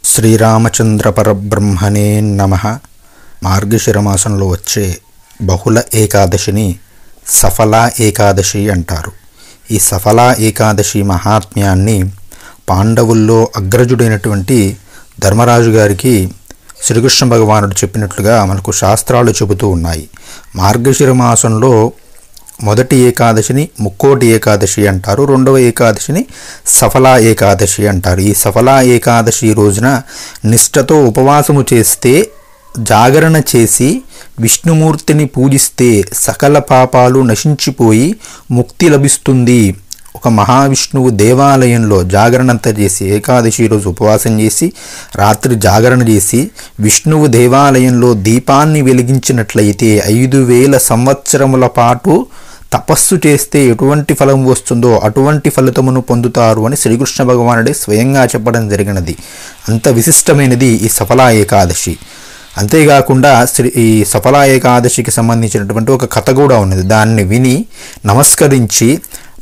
శ్రీరామచంద్ర పరబ్రహ్మణే నమః. మార్గశిర మాసంలో వచ్చే బహుళ ఏకాదశిని సఫలా ఏకాదశి అంటారు. ఈ సఫలా ఏకాదశి మహాత్మ్యాన్ని పాండవుల్లో అగ్రజుడైనటువంటి ధర్మరాజు గారికి శ్రీకృష్ణ భగవానుడు చెప్పినట్లుగా మనకు శాస్త్రాలు చెబుతూ ఉన్నాయి. మార్గశిర మాసంలో మొదటి ఏకాదశిని ముక్కోటి ఏకాదశి అంటారు, రెండవ ఏకాదశిని సఫలా ఏకాదశి అంటారు. ఈ సఫలా ఏకాదశి రోజున నిష్ఠతో ఉపవాసము చేస్తే, జాగరణ చేసి విష్ణుమూర్తిని పూజిస్తే సకల పాపాలు నశించిపోయి ముక్తి లభిస్తుంది. ఒక మహావిష్ణువు దేవాలయంలో జాగరణంతా చేసి, ఏకాదశి రోజు ఉపవాసం చేసి రాత్రి జాగరణ చేసి విష్ణువు దేవాలయంలో దీపాన్ని వెలిగించినట్లయితే 5000 సంవత్సరముల పాటు తపస్సు చేస్తే ఎటువంటి ఫలం వస్తుందో అటువంటి ఫలితమును పొందుతారు అని శ్రీకృష్ణ భగవానుడే స్వయంగా చెప్పడం జరిగినది. అంత విశిష్టమైనది ఈ సఫలా ఏకాదశి. అంతేకాకుండా ఈ సఫలా ఏకాదశికి సంబంధించినటువంటి ఒక కథ కూడా ఉన్నది. దాన్ని విని నమస్కరించి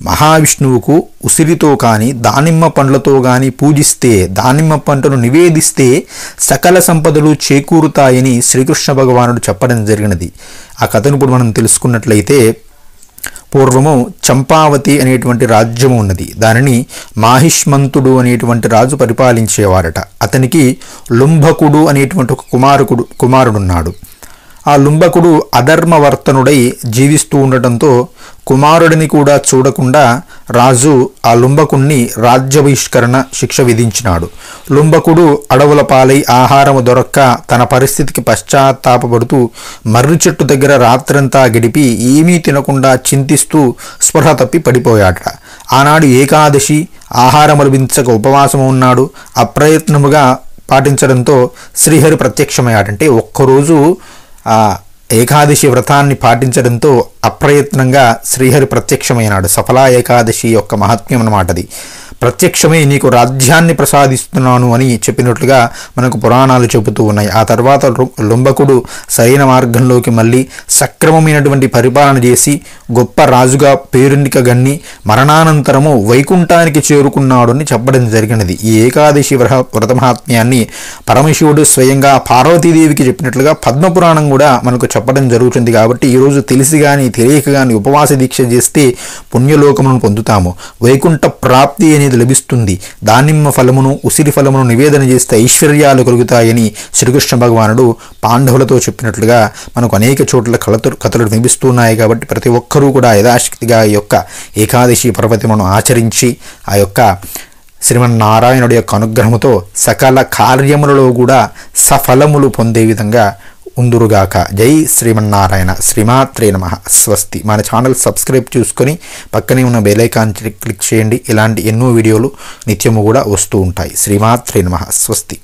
మహావిష్ణువుకు ఉసిరితో కానీ దానిమ్మ పండ్లతో కానీ పూజిస్తే, దానిమ్మ పంటను నివేదిస్తే సకల సంపదలు చేకూరుతాయని శ్రీకృష్ణ భగవానుడు చెప్పడం జరిగినది. ఆ కథను ఇప్పుడు మనం తెలుసుకున్నట్లయితే, పూర్వము చంపావతి అనేటువంటి రాజ్యము ఉన్నది. దానిని మాహిష్మంతుడు అనేటువంటి రాజు పరిపాలించేవారట. అతనికి లుంభకుడు అనేటువంటి ఒక కుమారుడున్నాడు. ఆ లుంబకుడు అధర్మవర్తనుడై జీవిస్తూ ఉండటంతో కుమారుడిని కూడా చూడకుండా రాజు ఆ లుంబకుణ్ణి రాజ్య బహిష్కరణ శిక్ష విధించినాడు. లుంబకుడు అడవుల పాలై ఆహారము దొరక్క తన పరిస్థితికి పశ్చాత్తాపడుతూ మర్రి చెట్టు దగ్గర రాత్రంతా గడిపి ఏమీ తినకుండా చింతిస్తూ స్పృహ తప్పి పడిపోయాడట. ఆనాడు ఏకాదశి, ఆహారం లభించక ఉపవాసము ఉన్నాడు. అప్రయత్నముగా పాటించడంతో శ్రీహరి ప్రత్యక్షమయ్యాడంటే ఒక్కరోజు ఆ ఏకాదశి వ్రతాన్ని పాటించడంతో అప్రయత్నంగా శ్రీహరి ప్రత్యక్షమైనాడు. సఫలా ఏకాదశి యొక్క మహాత్మ్యం అన్నమాట. అది ప్రత్యక్షమై నీకు రాజ్యాన్ని ప్రసాదిస్తున్నాను అని చెప్పినట్లుగా మనకు పురాణాలు చెబుతూ ఉన్నాయి. ఆ తర్వాత లుంబకుడు సరైన మార్గంలోకి మళ్ళీ సక్రమమైనటువంటి పరిపాలన చేసి గొప్ప రాజుగా పేరునిక గన్ని మరణానంతరము వైకుంఠానికి చేరుకున్నాడు అని చెప్పడం జరిగినది. ఈ ఏకాదశి వ్రత మహాత్మ్యాన్ని పరమశివుడు స్వయంగా పార్వతీదేవికి చెప్పినట్లుగా పద్మపురాణం కూడా మనకు చెప్పడం జరుగుతుంది. కాబట్టి ఈరోజు తెలిసి కానీ తెలియక కానీ ఉపవాస దీక్ష చేస్తే పుణ్యలోకమును పొందుతాము, వైకుంఠ ప్రాప్తి అనేది లభిస్తుంది. దానిమ్మ ఫలమును, ఉసిరి ఫలమును నివేదన చేస్తే ఐశ్వర్యాలు కలుగుతాయని శ్రీకృష్ణ భగవానుడు పాండవులతో చెప్పినట్లుగా మనకు అనేక చోట్ల కథలు వినిపిస్తున్నాయి. కాబట్టి ప్రతి ఒక్కరూ కూడా యథాశక్తిగా ఈ యొక్క ఏకాదశి పర్వతమును ఆచరించి ఆ యొక్క శ్రీమన్నారాయణుడి యొక్క అనుగ్రహముతో సకల కార్యములలో కూడా సఫలములు పొందే విధంగా ఉందురుగాక. జై శ్రీమన్నారాయణ. శ్రీమాత్రే నమః. స్వస్తి. మన ఛానల్ సబ్స్క్రైబ్ చేసుకొని పక్కనే ఉన్న బెల్ ఐకాన్ క్లిక్ చేయండి. ఇలాంటి ఎన్నో వీడియోలు నిత్యము కూడా వస్తూ ఉంటాయి. శ్రీమాత్రే నమః. స్వస్తి.